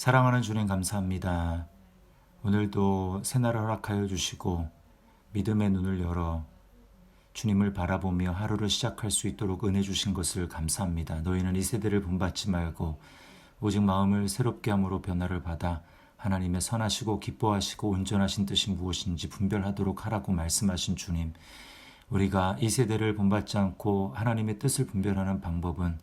사랑하는 주님 감사합니다. 오늘도 새날을 허락하여 주시고 믿음의 눈을 열어 주님을 바라보며 하루를 시작할 수 있도록 은혜 주신 것을 감사합니다. 너희는 이 세대를 본받지 말고 오직 마음을 새롭게 함으로 변화를 받아 하나님의 선하시고 기뻐하시고 온전하신 뜻이 무엇인지 분별하도록 하라고 말씀하신 주님, 우리가 이 세대를 본받지 않고 하나님의 뜻을 분별하는 방법은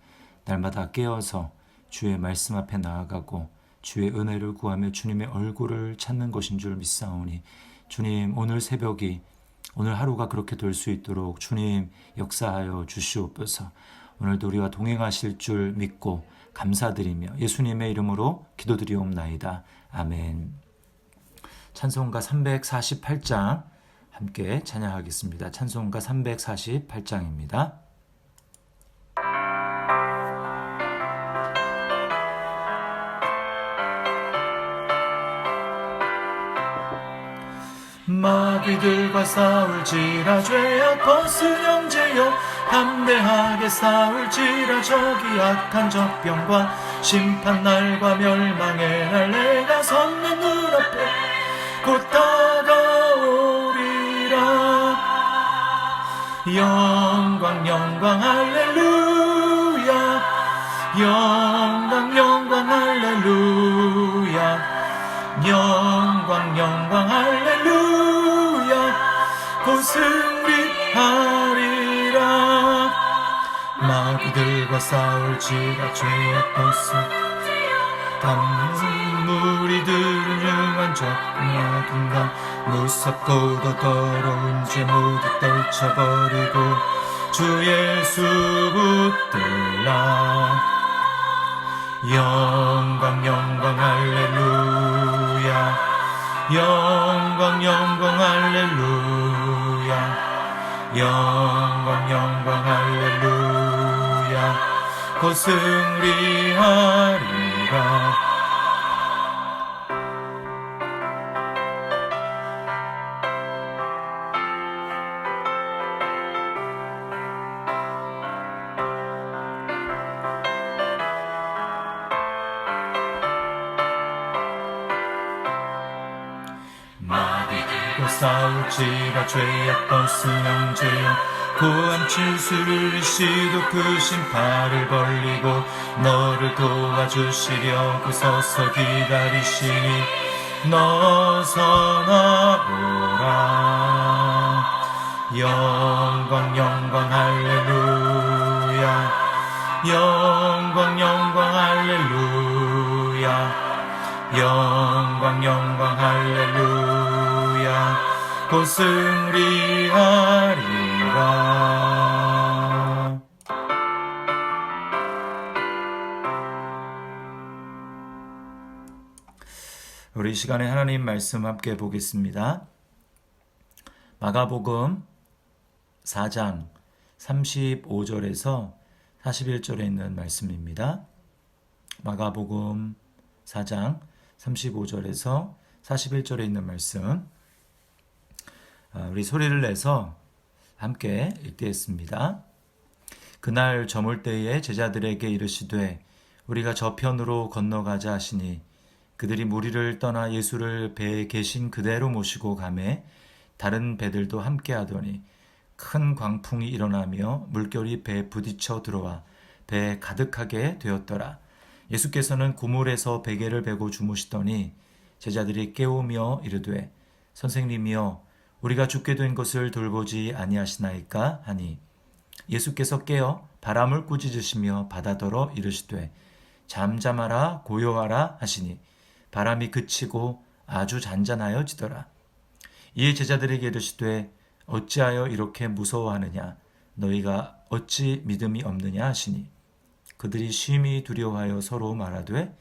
날마다 깨어서 주의 말씀 앞에 나아가고 주의 은혜를 구하며 주님의 얼굴을 찾는 것인 줄 믿사오니, 주님, 오늘 새벽이, 오늘 하루가 그렇게 될 수 있도록 주님 역사하여 주시옵소서. 오늘도 우리와 동행하실 줄 믿고 감사드리며 예수님의 이름으로 기도드리옵나이다. 아멘. 찬송가 348장 함께 찬양하겠습니다. 찬송가 348장입니다. 마귀들과 싸울지라 죄악 벗은 형제여, 담대하게 싸울지라 저기 악한 적병과 심판날과 멸망의 날 내가 섰는 눈앞에 곧 다가오리라. 영광 영광 할렐루야, 영광 영광 할렐루야, 영광 영광 할렐루야, 곧 승리하리라. 마귀들과 싸울지라 죄악 벗은 무리들은 흉한 적나든가 무섭고도 더러운 죄 모두 떨쳐버리고 주 예수 붙들라. 영광 영광 할렐루야, 영광 영광 할렐루야, 영광 영광 할렐루야, 곧 승리하리라. 싸울지라 죄악 벗은 형제여, 고함 칠수를 시도 크신 팔을 벌리고 너를 도와주시려고 서서 기다리시니 너서 나오라. 영광 영광 할렐루야, 영광 영광 할렐루야, 영광 영광 할렐루야, 곧 승리하리라. 우리 이 시간에 하나님 말씀 함께 보겠습니다. 마가복음 4장 35절에서 41절에 있는 말씀입니다. 마가복음 4장 35절에서 41절에 있는 말씀, 우리 소리를 내서 함께 읽겠습니다. 그날 저물 때에 제자들에게 이르시되 우리가 저편으로 건너가자 하시니 그들이 무리를 떠나 예수를 배에 계신 그대로 모시고 가매 다른 배들도 함께 하더니 큰 광풍이 일어나며 물결이 배에 부딪혀 들어와 배에 가득하게 되었더라. 예수께서는 그물에서 베개를 베고 주무시더니 제자들이 깨우며 이르되 선생님이여, 우리가 죽게 된 것을 돌보지 아니하시나이까 하니, 예수께서 깨어 바람을 꾸짖으시며 바다더러 이르시되 잠잠하라 고요하라 하시니 바람이 그치고 아주 잔잔하여지더라. 이에 제자들에게 이르시되 어찌하여 이렇게 무서워하느냐, 너희가 어찌 믿음이 없느냐 하시니, 그들이 심히 두려워하여 서로 말하되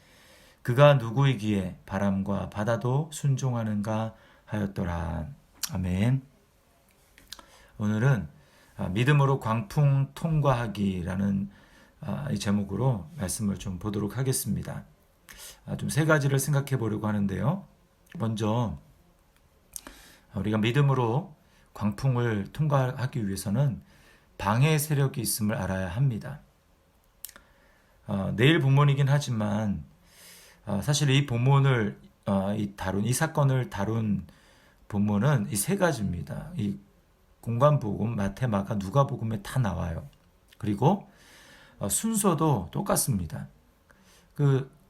그가 누구이기에 바람과 바다도 순종하는가 하였더라. 아멘. 오늘은 믿음으로 광풍 통과하기라는 이 제목으로 말씀을 좀 보도록 하겠습니다. 좀 세 가지를 생각해 보려고 하는데요. 먼저 우리가 믿음으로 광풍을 통과하기 위해서는 방해 세력이 있음을 알아야 합니다. 내일 본문이긴 하지만 사실 이 본문을 이 사건을 다룬 본문은 이 세 가지입니다. 이 공관복음, 마태, 마가, 누가복음에 다 나와요. 그리고 순서도 똑같습니다.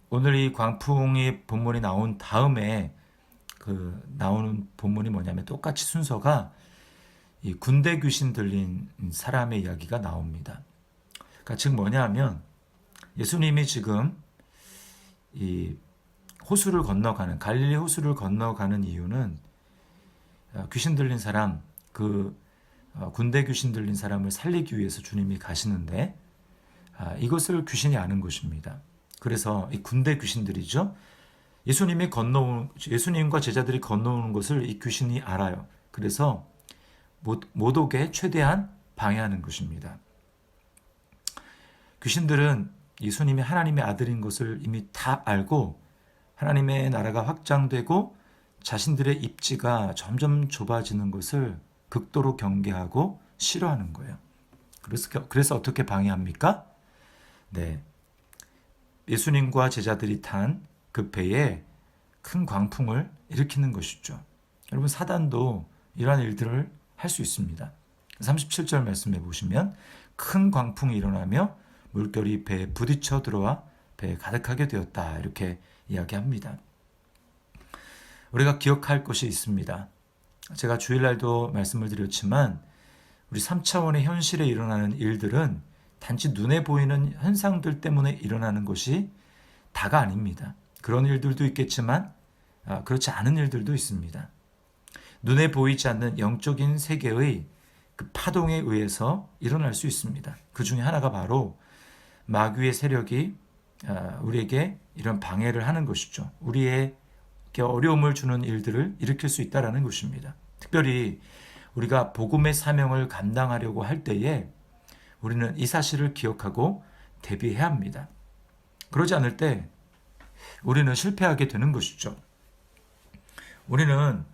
오늘 이 광풍이 본문이 나온 다음에 나오는 본문이 뭐냐면 똑같이 순서가 이 군대 귀신 들린 사람의 이야기가 나옵니다. 그러니까 즉 뭐냐면 예수님이 지금 이 호수를 건너가는 갈릴리 호수를 건너가는 이유는 귀신 들린 사람 군대 귀신 들린 사람을 살리기 위해서 주님이 가시는데 이것을 귀신이 아는 것입니다. 그래서 이 군대 귀신들이죠. 예수님과 제자들이 건너오는 것을 이 귀신이 알아요. 그래서 못 오게 최대한 방해하는 것입니다. 귀신들은 예수님이 하나님의 아들인 것을 이미 다 알고 하나님의 나라가 확장되고 자신들의 입지가 점점 좁아지는 것을 극도로 경계하고 싫어하는 거예요. 그래서 어떻게 방해합니까? 네, 예수님과 제자들이 탄 그 배에 큰 광풍을 일으키는 것이죠. 여러분 사단도 이러한 일들을 할 수 있습니다. 37절 말씀해 보시면 큰 광풍이 일어나며 물결이 배에 부딪혀 들어와 배에 가득하게 되었다 이렇게 이야기합니다. 우리가 기억할 것이 있습니다. 제가 주일날도 말씀을 드렸지만 우리 3차원의 현실에 일어나는 일들은 단지 눈에 보이는 현상들 때문에 일어나는 것이 다가 아닙니다. 그런 일들도 있겠지만 그렇지 않은 일들도 있습니다. 눈에 보이지 않는 영적인 세계의 그 파동에 의해서 일어날 수 있습니다. 그 중에 하나가 바로 마귀의 세력이 우리에게 이런 방해를 하는 것이죠. 우리에게 어려움을 주는 일들을 일으킬 수 있다는 것입니다. 특별히 우리가 복음의 사명을 감당하려고 할 때에 우리는 이 사실을 기억하고 대비해야 합니다. 그러지 않을 때 우리는 실패하게 되는 것이죠. 우리는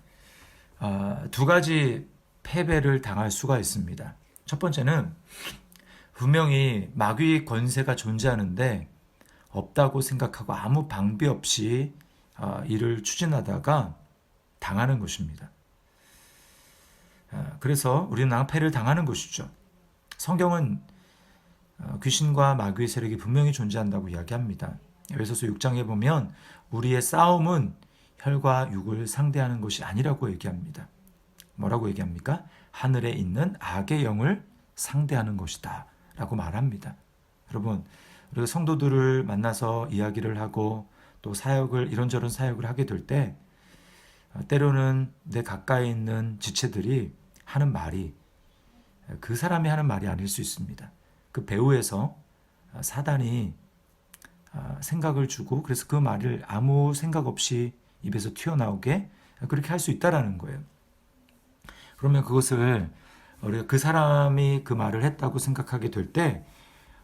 두 가지 패배를 당할 수가 있습니다. 첫 번째는 분명히 마귀의 권세가 존재하는데 없다고 생각하고 아무 방비 없이 이를 추진하다가 당하는 것입니다. 그래서 우리는 낭패를 당하는 것이죠. 성경은 귀신과 마귀의 세력이 분명히 존재한다고 이야기합니다. 에베소서 6장에 보면 우리의 싸움은 혈과 육을 상대하는 것이 아니라고 얘기합니다. 뭐라고 얘기합니까? 하늘에 있는 악의 영을 상대하는 것이다 라고 말합니다. 여러분, 우리가 성도들을 만나서 이야기를 하고 또 이런저런 사역을 하게 될 때 때로는 내 가까이 있는 지체들이 하는 말이 그 사람이 하는 말이 아닐 수 있습니다. 그 배후에서 사단이 생각을 주고 그래서 그 말을 아무 생각 없이 입에서 튀어나오게 그렇게 할 수 있다라는 거예요. 그러면 그것을 우리가 그 사람이 그 말을 했다고 생각하게 될 때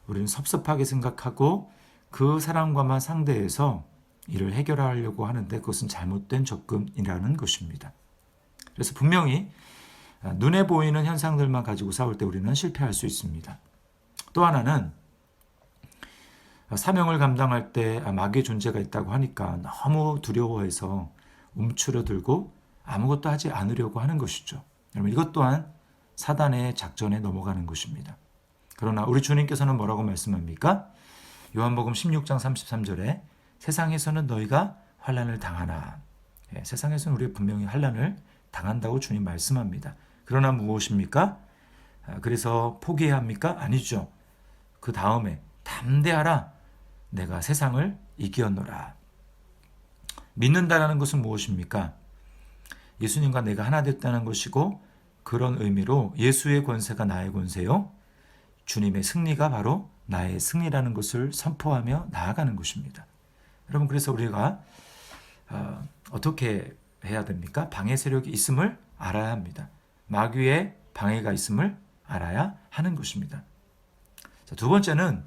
우리는 섭섭하게 생각하고 그 사람과만 상대해서 이를 해결하려고 하는데 그것은 잘못된 접근이라는 것입니다. 그래서 분명히 눈에 보이는 현상들만 가지고 싸울 때 우리는 실패할 수 있습니다. 또 하나는 사명을 감당할 때 마귀의 존재가 있다고 하니까 너무 두려워해서 움츠러들고 아무것도 하지 않으려고 하는 것이죠. 여러분 이것 또한 사단의 작전에 넘어가는 것입니다. 그러나 우리 주님께서는 뭐라고 말씀합니까? 요한복음 16장 33절에 세상에서는 너희가 환난을 당하나. 세상에서는 우리가 분명히 환난을 당한다고 주님 말씀합니다. 그러나 무엇입니까? 그래서 포기해야 합니까? 아니죠. 그 다음에 담대하라. 내가 세상을 이기었노라. 믿는다라는 것은 무엇입니까? 예수님과 내가 하나 됐다는 것이고 그런 의미로 예수의 권세가 나의 권세요. 주님의 승리가 바로 나의 승리라는 것을 선포하며 나아가는 것입니다. 여러분 그래서 우리가 어떻게 해야 됩니까? 방해 세력이 있음을 알아야 합니다. 마귀의 방해가 있음을 알아야 하는 것입니다. 자, 두 번째는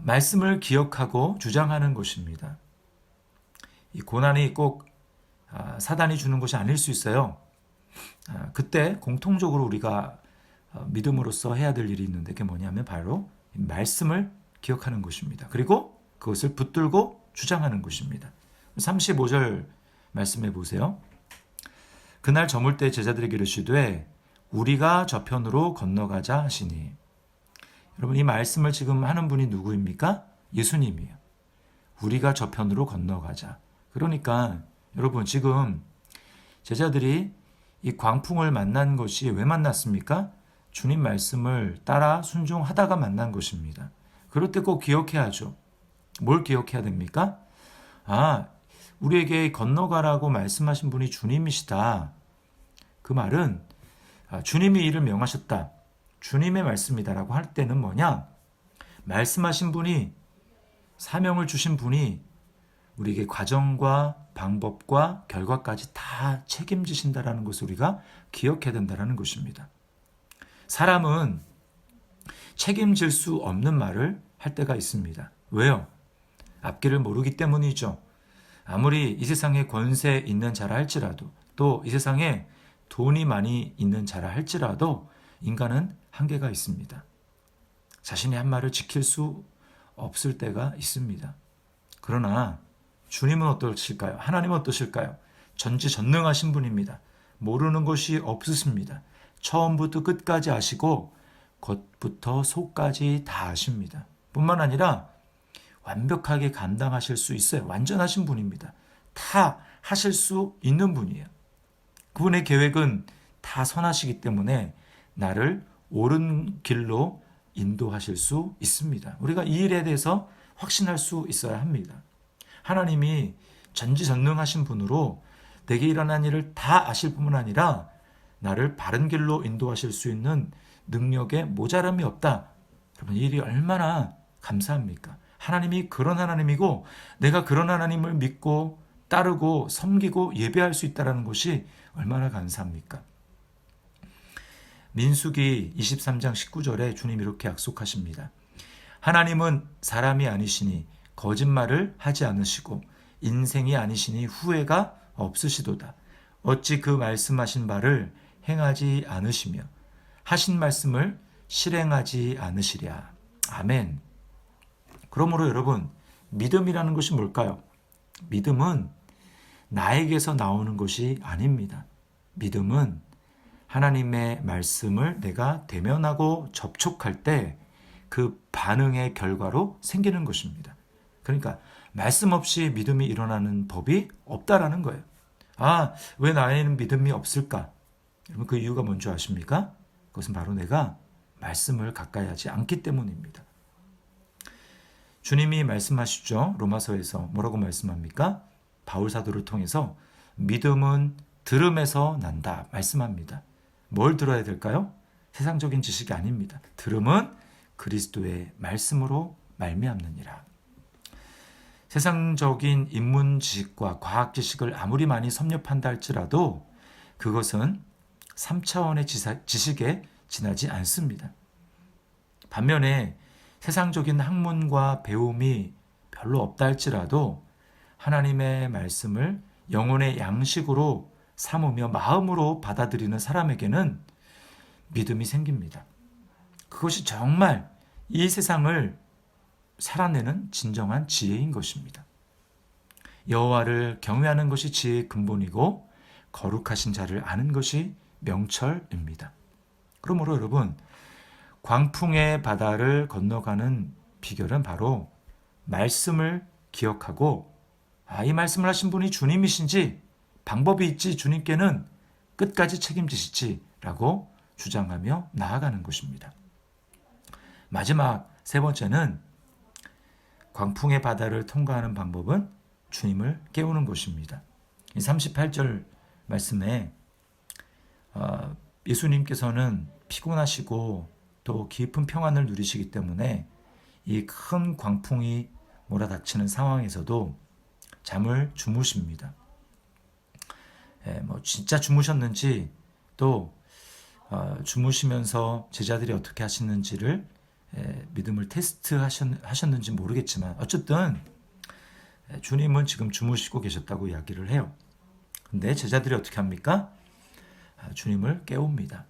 말씀을 기억하고 주장하는 것입니다. 이 고난이 꼭 사단이 주는 것이 아닐 수 있어요. 그때 공통적으로 우리가 믿음으로써 해야 될 일이 있는데 그게 뭐냐면 바로 말씀을 기억하는 것입니다. 그리고 그것을 붙들고 주장하는 것입니다. 35절 말씀해 보세요. 그날 저물 때 제자들에게 이르시되 우리가 저편으로 건너가자 하시니. 여러분, 이 말씀을 지금 하는 분이 누구입니까? 예수님이에요. 우리가 저편으로 건너가자. 그러니까 여러분, 지금 제자들이 이 광풍을 만난 것이 왜 만났습니까? 주님 말씀을 따라 순종하다가 만난 것입니다. 그럴 때 꼭 기억해야죠. 뭘 기억해야 됩니까? 우리에게 건너가라고 말씀하신 분이 주님이시다. 그 말은 주님이 이를 명하셨다. 주님의 말씀이다라고 할 때는 뭐냐? 말씀하신 분이, 사명을 주신 분이 우리에게 과정과 방법과 결과까지 다 책임지신다라는 것을 우리가 기억해야 된다는 것입니다. 사람은 책임질 수 없는 말을 할 때가 있습니다. 왜요? 앞길을 모르기 때문이죠. 아무리 이 세상에 권세 있는 자라 할지라도, 또 이 세상에 돈이 많이 있는 자라 할지라도 인간은 한계가 있습니다. 자신의 한 말을 지킬 수 없을 때가 있습니다. 그러나 주님은 어떠실까요? 하나님은 어떠실까요? 전지전능하신 분입니다. 모르는 것이 없으십니다. 처음부터 끝까지 아시고 겉부터 속까지 다 아십니다. 뿐만 아니라 완벽하게 감당하실 수 있어요. 완전하신 분입니다. 다 하실 수 있는 분이에요. 그분의 계획은 다 선하시기 때문에 나를 옳은 길로 인도하실 수 있습니다. 우리가 이 일에 대해서 확신할 수 있어야 합니다. 하나님이 전지전능하신 분으로 내게 일어난 일을 다 아실 뿐만 아니라 나를 바른 길로 인도하실 수 있는 능력에 모자람이 없다. 여러분, 이 일이 얼마나 감사합니까? 하나님이 그런 하나님이고 내가 그런 하나님을 믿고 따르고 섬기고 예배할 수 있다는 것이 얼마나 감사합니까? 민수기 23장 19절에 주님 이렇게 약속하십니다. 하나님은 사람이 아니시니 거짓말을 하지 않으시고 인생이 아니시니 후회가 없으시도다. 어찌 그 말씀하신 바를 행하지 않으시며 하신 말씀을 실행하지 않으시랴. 아멘. 그러므로 여러분, 믿음이라는 것이 뭘까요? 믿음은 나에게서 나오는 것이 아닙니다. 믿음은 하나님의 말씀을 내가 대면하고 접촉할 때 그 반응의 결과로 생기는 것입니다. 그러니까 말씀 없이 믿음이 일어나는 법이 없다라는 거예요. 왜 나에는 믿음이 없을까? 여러분, 그 이유가 뭔지 아십니까? 그것은 바로 내가 말씀을 가까이 하지 않기 때문입니다. 주님이 말씀하시죠. 로마서에서 뭐라고 말씀합니까? 바울 사도를 통해서 믿음은 들음에서 난다 말씀합니다. 뭘 들어야 될까요? 세상적인 지식이 아닙니다. 들음은 그리스도의 말씀으로 말미암느니라. 세상적인 인문 지식과 과학 지식을 아무리 많이 섭렵한다 할지라도 그것은 3차원의 지식에 지나지 않습니다. 반면에 세상적인 학문과 배움이 별로 없다 할지라도 하나님의 말씀을 영혼의 양식으로 삼으며 마음으로 받아들이는 사람에게는 믿음이 생깁니다. 그것이 정말 이 세상을 살아내는 진정한 지혜인 것입니다. 여호와를 경외하는 것이 지혜의 근본이고 거룩하신 자를 아는 것이 명철입니다. 그러므로 여러분, 광풍의 바다를 건너가는 비결은 바로 말씀을 기억하고 이 말씀을 하신 분이 주님이신지 방법이 있지 주님께는 끝까지 책임지시지라고 주장하며 나아가는 것입니다. 마지막 세 번째는 광풍의 바다를 통과하는 방법은 주님을 깨우는 것입니다. 38절 말씀에 예수님께서는 피곤하시고 또 깊은 평안을 누리시기 때문에 이 큰 광풍이 몰아닥치는 상황에서도 잠을 주무십니다. 진짜 주무셨는지 또 주무시면서 제자들이 어떻게 하시는지를 믿음을 테스트하셨는지 모르겠지만 어쨌든 주님은 지금 주무시고 계셨다고 이야기를 해요. 근데 제자들이 어떻게 합니까? 주님을 깨웁니다.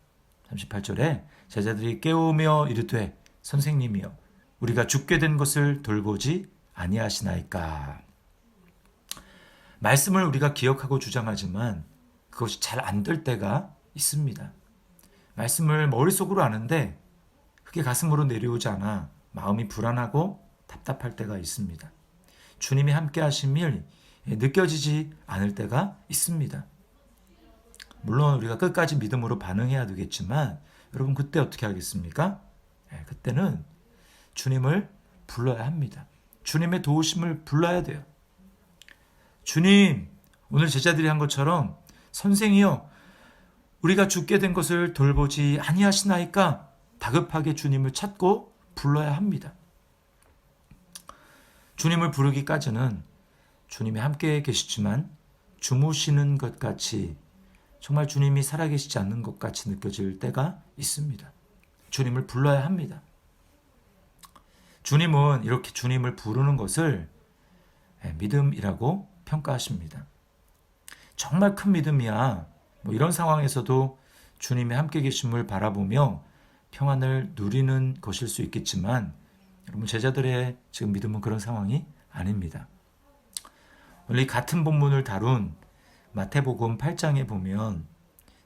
38절에 제자들이 깨우며 이르되 선생님이여 우리가 죽게 된 것을 돌보지 아니하시나이까. 말씀을 우리가 기억하고 주장하지만 그것이 잘 안 될 때가 있습니다. 말씀을 머릿속으로 아는데 그게 가슴으로 내려오지 않아 마음이 불안하고 답답할 때가 있습니다. 주님이 함께 하심이 느껴지지 않을 때가 있습니다. 물론 우리가 끝까지 믿음으로 반응해야 되겠지만 여러분 그때 어떻게 하겠습니까? 그때는 주님을 불러야 합니다. 주님의 도우심을 불러야 돼요. 주님, 오늘 제자들이 한 것처럼 선생이여 우리가 죽게 된 것을 돌보지 아니하시나이까 다급하게 주님을 찾고 불러야 합니다. 주님을 부르기까지는 주님이 함께 계시지만 주무시는 것 같이 정말 주님이 살아계시지 않는 것 같이 느껴질 때가 있습니다. 주님을 불러야 합니다. 주님은 이렇게 주님을 부르는 것을 믿음이라고 평가하십니다. 정말 큰 믿음이야. 이런 상황에서도 주님이 함께 계심을 바라보며 평안을 누리는 것일 수 있겠지만 여러분 제자들의 지금 믿음은 그런 상황이 아닙니다. 오늘 이 같은 본문을 다룬 마태복음 8장에 보면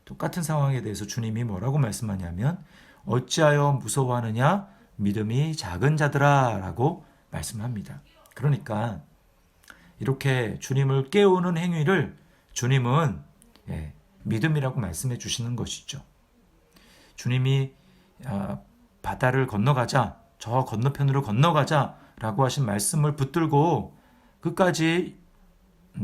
똑같은 상황에 대해서 주님이 뭐라고 말씀하냐면 어찌하여 무서워하느냐 믿음이 작은 자들아 라고 말씀합니다. 그러니까 이렇게 주님을 깨우는 행위를 주님은 믿음이라고 말씀해 주시는 것이죠. 주님이 바다를 건너가자, 저 건너편으로 건너가자 라고 하신 말씀을 붙들고 끝까지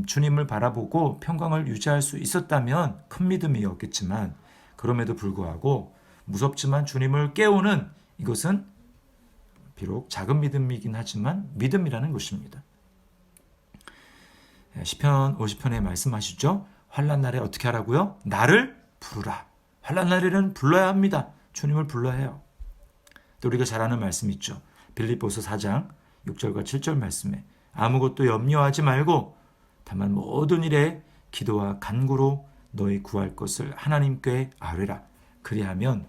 주님을 바라보고 평강을 유지할 수 있었다면 큰 믿음이었겠지만 그럼에도 불구하고 무섭지만 주님을 깨우는 이것은 비록 작은 믿음이긴 하지만 믿음이라는 것입니다. 시편 50편에 말씀하시죠. 환난 날에 어떻게 하라고요? 나를 부르라. 환난 날에는 불러야 합니다. 주님을 불러야 해요. 또 우리가 잘 아는 말씀 있죠. 빌립보서 4장 6절과 7절 말씀에 아무것도 염려하지 말고 다만 모든 일에 기도와 간구로 너희 구할 것을 하나님께 아뢰라. 그리하면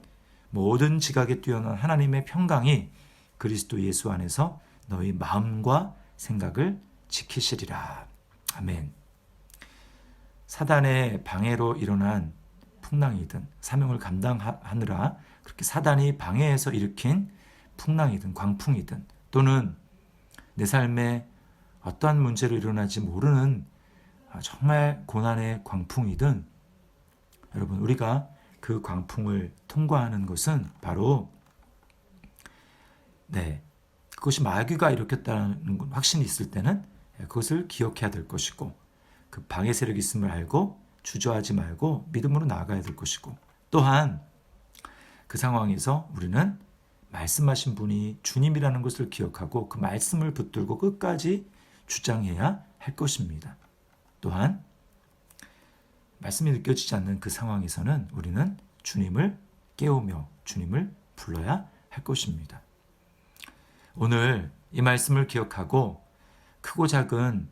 모든 지각에 뛰어난 하나님의 평강이 그리스도 예수 안에서 너희 마음과 생각을 지키시리라. 아멘. 사단의 방해로 일어난 풍랑이든 사명을 감당하느라 그렇게 사단이 방해해서 일으킨 풍랑이든 광풍이든 또는 내 삶에 어떠한 문제로 일어나지 모르는 정말 고난의 광풍이든 여러분 우리가 그 광풍을 통과하는 것은 바로 그것이 마귀가 일으켰다는 확신이 있을 때는 그것을 기억해야 될 것이고 그 방해 세력이 있음을 알고 주저하지 말고 믿음으로 나아가야 될 것이고 또한 그 상황에서 우리는 말씀하신 분이 주님이라는 것을 기억하고 그 말씀을 붙들고 끝까지 주장해야 할 것입니다. 또한 말씀이 느껴지지 않는 그 상황에서는 우리는 주님을 깨우며 주님을 불러야 할 것입니다. 오늘 이 말씀을 기억하고 크고 작은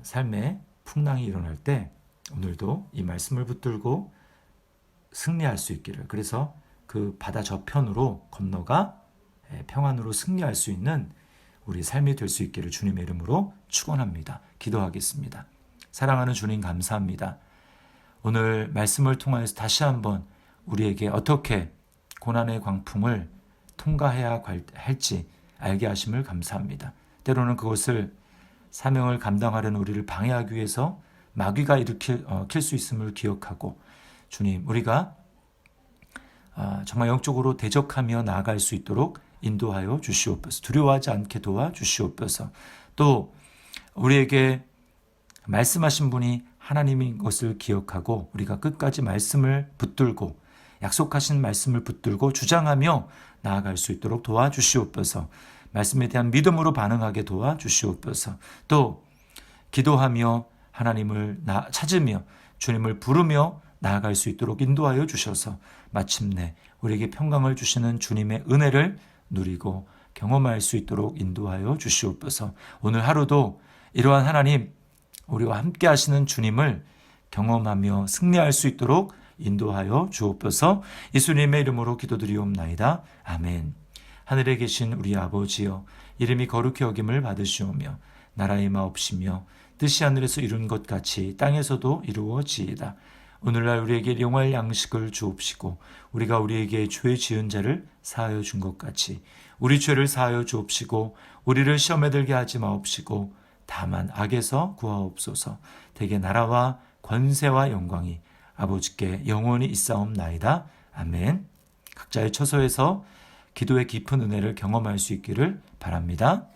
삶의 풍랑이 일어날 때 오늘도 이 말씀을 붙들고 승리할 수 있기를 그래서 그 바다 저편으로 건너가 평안으로 승리할 수 있는 우리 삶이 될 수 있기를 주님의 이름으로 축원합니다. 기도하겠습니다. 사랑하는 주님 감사합니다. 오늘 말씀을 통하여서 다시 한번 우리에게 어떻게 고난의 광풍을 통과해야 할지 알게 하심을 감사합니다. 때로는 그것을 사명을 감당하려는 우리를 방해하기 위해서 마귀가 일으킬 수 있음을 기억하고 주님 우리가 정말 영적으로 대적하며 나아갈 수 있도록 인도하여 주시옵소서. 두려워하지 않게 도와주시옵소서. 또 우리에게 말씀하신 분이 하나님인 것을 기억하고 우리가 끝까지 말씀을 붙들고 약속하신 말씀을 붙들고 주장하며 나아갈 수 있도록 도와주시옵소서. 말씀에 대한 믿음으로 반응하게 도와주시옵소서. 또 기도하며 하나님을 찾으며 주님을 부르며 나아갈 수 있도록 인도하여 주셔서 마침내 우리에게 평강을 주시는 주님의 은혜를 누리고 경험할 수 있도록 인도하여 주시옵소서. 오늘 하루도 이러한 하나님 우리와 함께 하시는 주님을 경험하며 승리할 수 있도록 인도하여 주옵소서. 예수님의 이름으로 기도드리옵나이다. 아멘. 하늘에 계신 우리 아버지여 이름이 거룩히 여김을 받으시오며 나라의 마옵시며 뜻이 하늘에서 이룬 것 같이 땅에서도 이루어지이다. 오늘날 우리에게 영원할 양식을 주옵시고 우리가 우리에게 죄 지은 자를 사하여 준 것 같이 우리 죄를 사하여 주옵시고 우리를 시험에 들게 하지 마옵시고 다만 악에서 구하옵소서. 대개 나라와 권세와 영광이 아버지께 영원히 있사옵나이다. 아멘. 각자의 처소에서 기도의 깊은 은혜를 경험할 수 있기를 바랍니다.